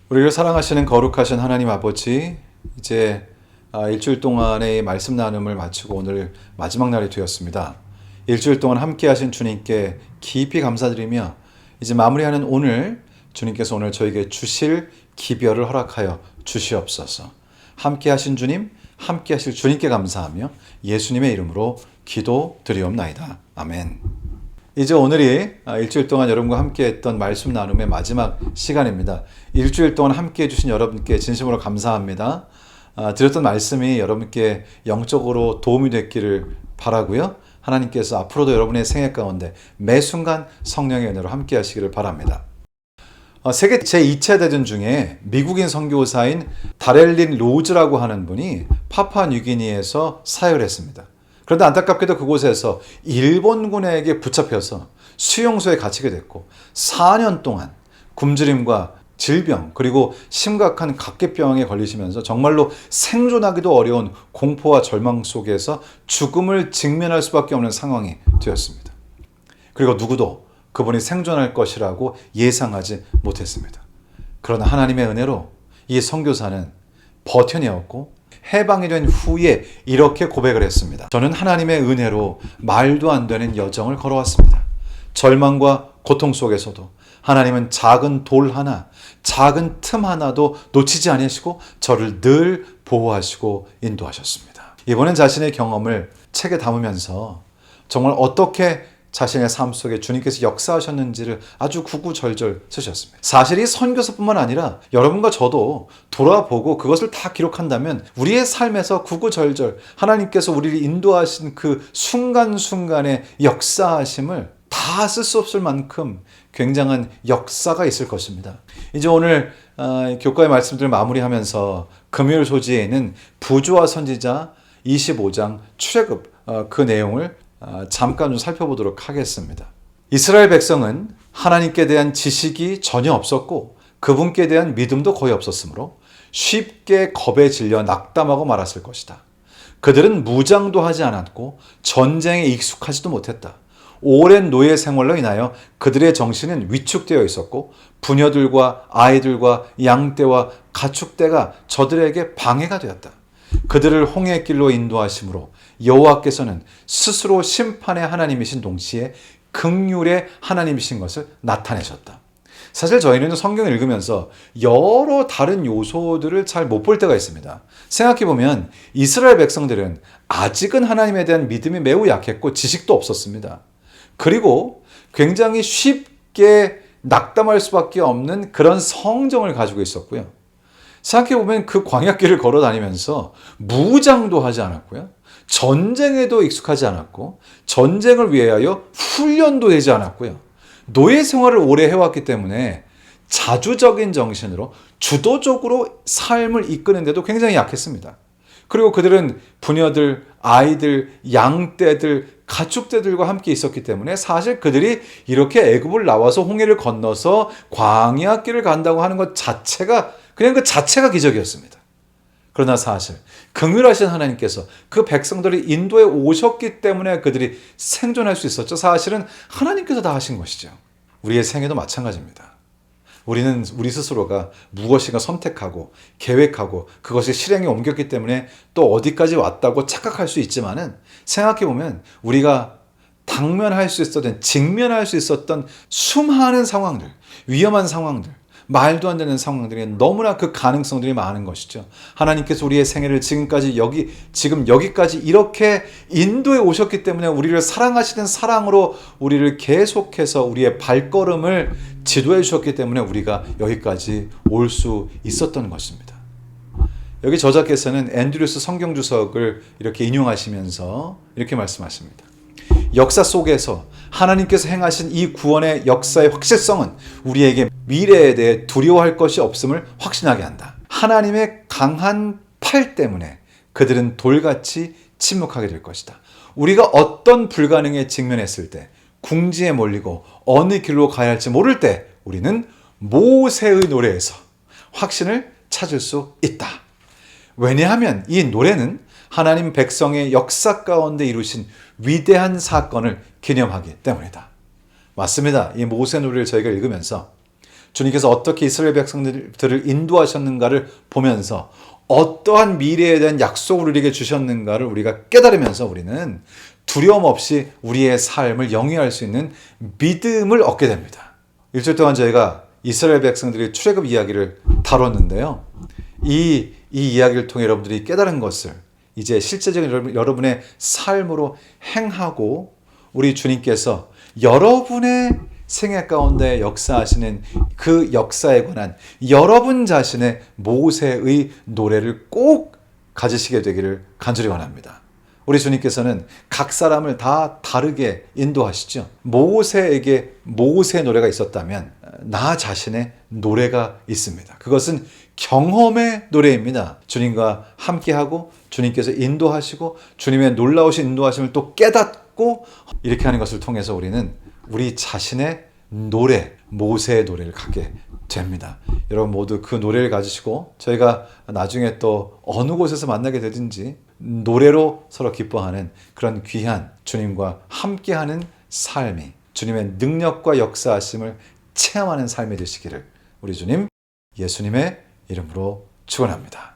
우리를 사랑하시는 거룩하신 하나님 아버지, 이제 일주일 동안의 말씀 나눔을 마치고 오늘 마지막 날이 되었습니다. 일주일 동안 함께 하신 주님께 깊이 감사드리며 이제 마무리하는 오늘 주님께서 오늘 저에게 주실 기별을 허락하여 주시옵소서. 함께 하신 주님, 함께 하실 주님께 감사하며 예수님의 이름으로 기도드리옵나이다. 아멘. 이제 오늘이 일주일 동안 여러분과 함께 했던 말씀 나눔의 마지막 시간입니다. 일주일 동안 함께 해주신 여러분께 진심으로 감사합니다. 드렸던 말씀이 여러분께 영적으로 도움이 됐기를 바라고요. 하나님께서 앞으로도 여러분의 생애 가운데 매 순간 성령의 은혜로 함께 하시기를 바랍니다. 세계 제2차 대전 중에 미국인 선교사인 다렐린 로즈라고 하는 분이 파푸아뉴기니에서 사역을 했습니다. 그런데 안타깝게도 그곳에서 일본군에게 붙잡혀서 수용소에 갇히게 됐고 4년 동안 굶주림과 질병 그리고 심각한 각계병에 걸리시면서 정말로 생존하기도 어려운 공포와 절망 속에서 죽음을 직면할 수밖에 없는 상황이 되었습니다. 그리고 누구도 그분이 생존할 것이라고 예상하지 못했습니다. 그러나 하나님의 은혜로 이 선교사는 버텨내었고 해방이 된 후에 이렇게 고백을 했습니다. 저는 하나님의 은혜로 말도 안 되는 여정을 걸어왔습니다. 절망과 고통 속에서도 하나님은 작은 돌 하나, 작은 틈 하나도 놓치지 않으시고 저를 늘 보호하시고 인도하셨습니다. 이번엔 자신의 경험을 책에 담으면서 정말 어떻게 자신의 삶 속에 주님께서 역사하셨는지를 아주 구구절절 쓰셨습니다. 사실 이 선교사뿐만 아니라 여러분과 저도 돌아보고 그것을 다 기록한다면 우리의 삶에서 구구절절 하나님께서 우리를 인도하신 그 순간순간의 역사하심을 다 쓸 수 없을 만큼 굉장한 역사가 있을 것입니다. 이제 오늘 교과의 말씀들을 마무리하면서 금요일 소지에 있는 부조와 선지자 25장 출애굽 그 내용을 잠깐 좀 살펴보도록 하겠습니다. 이스라엘 백성은 하나님께 대한 지식이 전혀 없었고 그분께 대한 믿음도 거의 없었으므로 쉽게 겁에 질려 낙담하고 말았을 것이다. 그들은 무장도 하지 않았고 전쟁에 익숙하지도 못했다. 오랜 노예 생활로 인하여 그들의 정신은 위축되어 있었고 부녀들과 아이들과 양떼와 가축떼가 저들에게 방해가 되었다. 그들을 홍해의 길로 인도하심으로 여호와께서는 스스로 심판의 하나님이신 동시에 긍휼의 하나님이신 것을 나타내셨다. 사실 저희는 성경을 읽으면서 여러 다른 요소들을 잘 못 볼 때가 있습니다. 생각해보면 이스라엘 백성들은 아직은 하나님에 대한 믿음이 매우 약했고 지식도 없었습니다. 그리고 굉장히 쉽게 낙담할 수밖에 없는 그런 성정을 가지고 있었고요. 생각해보면 그 광야길을 걸어 다니면서 무장도 하지 않았고요. 전쟁에도 익숙하지 않았고 전쟁을 위하여 훈련도 되지 않았고요. 노예 생활을 오래 해왔기 때문에 자주적인 정신으로 주도적으로 삶을 이끄는데도 굉장히 약했습니다. 그리고 그들은 부녀들, 아이들, 양떼들, 가축떼들과 함께 있었기 때문에 사실 그들이 이렇게 애굽을 나와서 홍해를 건너서 광야길을 간다고 하는 것 자체가 그냥 그 자체가 기적이었습니다. 그러나 사실 긍휼하신 하나님께서 그 백성들을 인도에 오셨기 때문에 그들이 생존할 수 있었죠. 사실은 하나님께서 다 하신 것이죠. 우리의 생애도 마찬가지입니다. 우리는 우리 스스로가 무엇인가 선택하고 계획하고 그것이 실행에 옮겼기 때문에 또 어디까지 왔다고 착각할 수 있지만은 생각해보면 우리가 당면할 수 있었던, 직면할 수 있었던 수많은 상황들, 위험한 상황들, 말도 안 되는 상황들이 너무나 그 가능성들이 많은 것이죠. 하나님께서 우리의 생애를 지금 여기까지 이렇게 인도에 오셨기 때문에 우리를 사랑하시는 사랑으로 우리를 계속해서 우리의 발걸음을 지도해 주셨기 때문에 우리가 여기까지 올 수 있었던 것입니다. 여기 저자께서는 앤드류스 성경주석을 이렇게 인용하시면서 이렇게 말씀하십니다. 역사 속에서 하나님께서 행하신 이 구원의 역사의 확실성은 우리에게 미래에 대해 두려워할 것이 없음을 확신하게 한다. 하나님의 강한 팔 때문에 그들은 돌같이 침묵하게 될 것이다. 우리가 어떤 불가능에 직면했을 때, 궁지에 몰리고 어느 길로 가야 할지 모를 때 우리는 모세의 노래에서 확신을 찾을 수 있다. 왜냐하면 이 노래는 하나님 백성의 역사 가운데 이루신 위대한 사건을 기념하기 때문이다. 맞습니다. 이 모세 노래를 저희가 읽으면서 주님께서 어떻게 이스라엘 백성들을 인도하셨는가를 보면서 어떠한 미래에 대한 약속을 우리에게 주셨는가를 우리가 깨달으면서 우리는 두려움 없이 우리의 삶을 영위할 수 있는 믿음을 얻게 됩니다. 일주일 동안 저희가 이스라엘 백성들의 출애굽 이야기를 다뤘는데요. 이 이야기를 통해 여러분들이 깨달은 것을 이제 실제적인 여러분의 삶으로 행하고 우리 주님께서 여러분의 생애 가운데 역사하시는 그 역사에 관한 여러분 자신의 모세의 노래를 꼭 가지시게 되기를 간절히 원합니다. 우리 주님께서는 각 사람을 다 다르게 인도하시죠. 모세에게 모세 노래가 있었다면 나 자신의 노래가 있습니다. 그것은 경험의 노래입니다. 주님과 함께하고 주님께서 인도하시고 주님의 놀라우신 인도하심을 또 깨닫고 이렇게 하는 것을 통해서 우리는 우리 자신의 노래, 모세의 노래를 갖게 됩니다. 여러분 모두 그 노래를 가지시고 저희가 나중에 또 어느 곳에서 만나게 되든지 노래로 서로 기뻐하는 그런 귀한 주님과 함께하는 삶이 주님의 능력과 역사하심을 체험하는 삶이 되시기를 우리 주님 예수님의 이름으로 축원합니다.